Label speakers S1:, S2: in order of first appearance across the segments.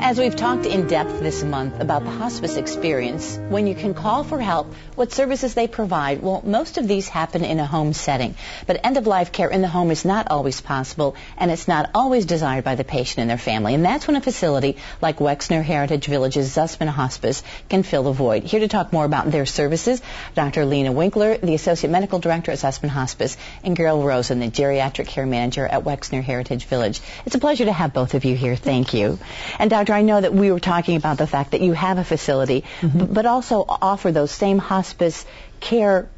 S1: As we've talked in depth this month about the hospice experience, when you can call for help, what services they provide, well, most of these happen in a home setting. But end-of-life care in the home is not always possible, and it's not always desired by the patient and their family. And that's when a facility like Wexner Heritage Village's Zussman Hospice can fill the void. Here to talk more about their services, Dr. Lena Winkler, the Associate Medical Director at Zussman Hospice, and Gerald Rosen, the Geriatric Care Manager at Wexner Heritage Village. It's a pleasure to have both of you here. Thank you. And Dr., I know that we were talking about the fact that you have a facility, but also offer those same hospice care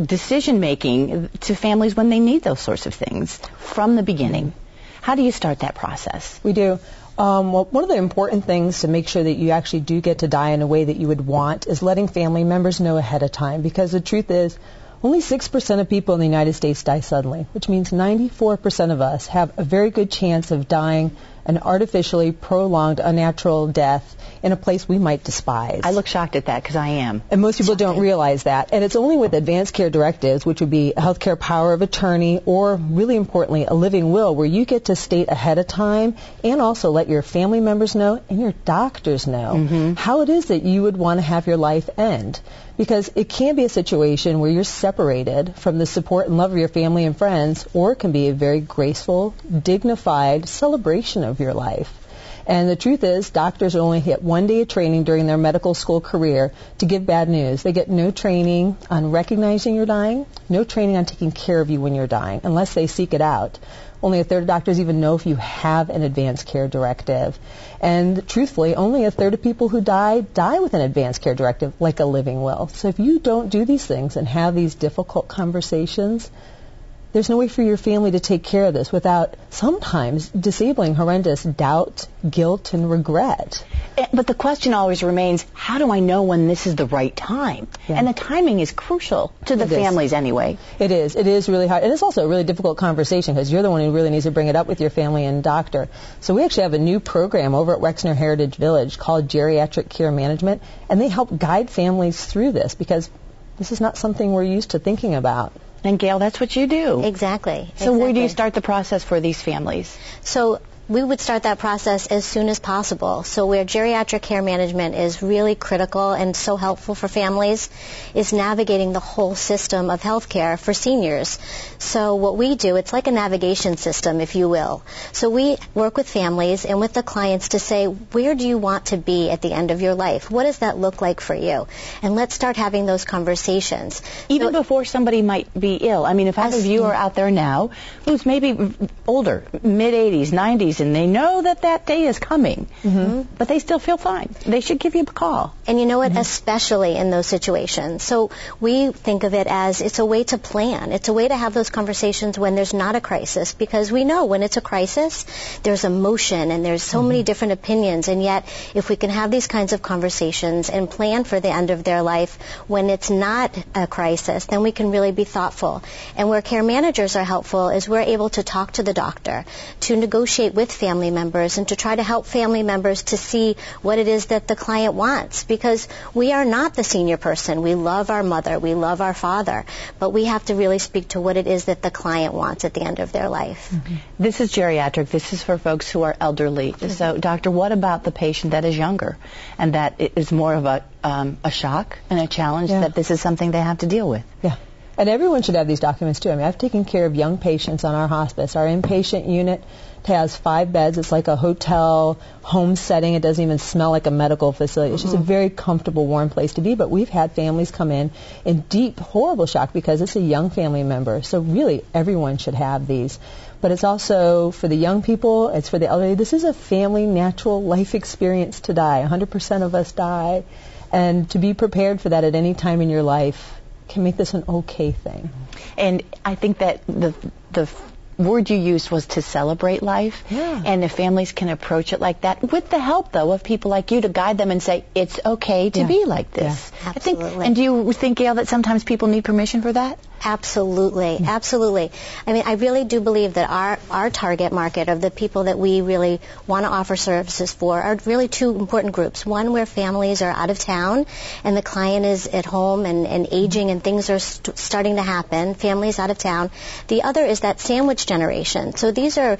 S1: decision-making to families when they need those sorts of things from the beginning. How do you start that process?
S2: We do. Well, one of the important things to make sure that you actually do get to die in a way that you would want is letting family members know ahead of time, because the truth is only 6% of people in the United States die suddenly, which means 94% of us have a very good chance of dying an artificially prolonged, unnatural death in a place we might despise.
S1: I look shocked at that because I am.
S2: And most people don't realize that. And it's only with advanced care directives, which would be a healthcare power of attorney, or really importantly, a living will, where you get to state ahead of time and also let your family members know and your doctors know how it is that you would want to have your life end. Because it can be a situation where you're separated from the support and love of your family and friends, or it can be a very graceful, dignified celebration of your life. And the truth is, doctors only get 1 day of training during their medical school career to give bad news. They get no training on recognizing you're dying, no training on taking care of you when you're dying, unless they seek it out. Only a third of doctors even know if you have an advanced care directive. And truthfully, only a third of people who die with an advanced care directive, like a living will. So if you don't do these things and have these difficult conversations, there's no way for your family to take care of this without sometimes disabling horrendous doubt, guilt, and regret.
S1: But the question always remains, how do I know when this is the right time? Yeah. And the timing is crucial to the families anyway.
S2: It is. It is really hard. And it's also a really difficult conversation because you're the one who really needs to bring it up with your family and doctor. So we actually have a new program over at Wexner Heritage Village called Geriatric Care Management, and they help guide families through this because this is not something we're used to thinking about.
S1: And Gail, that's what you do.
S3: Exactly.
S1: So where do you start the process for these families?
S3: So we would start that process as soon as possible. So where geriatric care management is really critical and so helpful for families is navigating the whole system of healthcare for seniors. So what we do, it's like a navigation system, if you will. So we work with families and with the clients to say, where do you want to be at the end of your life? What does that look like for you? And let's start having those conversations.
S1: Even before somebody might be ill. I mean, if I have a viewer out there now who's maybe older, mid-80s, 90s, and they know that that day is coming, but they still feel fine. They should give you a call.
S3: And you know what? Especially in those situations. So we think of it as it's a way to plan. It's a way to have those conversations when there's not a crisis, because we know when it's a crisis, there's emotion and there's so many different opinions. And yet, if we can have these kinds of conversations and plan for the end of their life when it's not a crisis, then we can really be thoughtful. And where care managers are helpful is we're able to talk to the doctor, to negotiate with family members, and to try to help family members to see what it is that the client wants, because we are not the senior person. We love our mother, we love our father, but we have to really speak to what it is that the client wants at the end of their life.
S1: This is geriatric. This is for folks who are elderly. So, doctor, what about the patient that is younger and that is more of a shock and a challenge that this is something they have to deal with?
S2: Yeah. And everyone should have these documents, too. I mean, I've taken care of young patients on our hospice. Our inpatient unit has 5 beds. It's like a hotel home setting. It doesn't even smell like a medical facility. It's just a very comfortable, warm place to be. But we've had families come in deep, horrible shock because it's a young family member. So really, everyone should have these. But it's also for the young people. It's for the elderly. This is a family, natural life experience to die. 100% of us die. And to be prepared for that at any time in your life can make this an okay thing.
S1: And I think that the word you used was to celebrate life.
S2: Yeah.
S1: And if families can approach it like that, with the help, though, of people like you to guide them and say, it's okay to be like this.
S3: Yeah. Absolutely.
S1: And do you think, Gail, that sometimes people need permission for that?
S3: Absolutely, absolutely. I mean, I really do believe that our target market of the people that we really want to offer services for are really two important groups. One where families are out of town and the client is at home and aging and things are starting to happen, families out of town. The other is that sandwich generation. So these are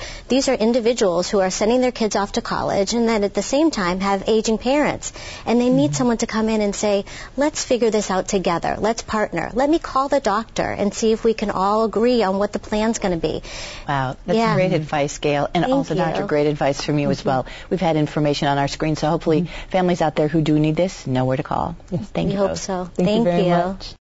S3: individuals who are sending their kids off to college and then at the same time have aging parents. And they need someone to come in and say, let's figure this out together. Let's partner. Let me call the doctor and see if we can all agree on what the plan's going to be.
S1: Wow, that's great advice, Gail. And also, Doctor, great advice from you as well. We've had information on our screen, so hopefully families out there who do need this know where to call.
S2: Yes.
S1: Thank you.
S3: We hope so.
S2: Thank you very much.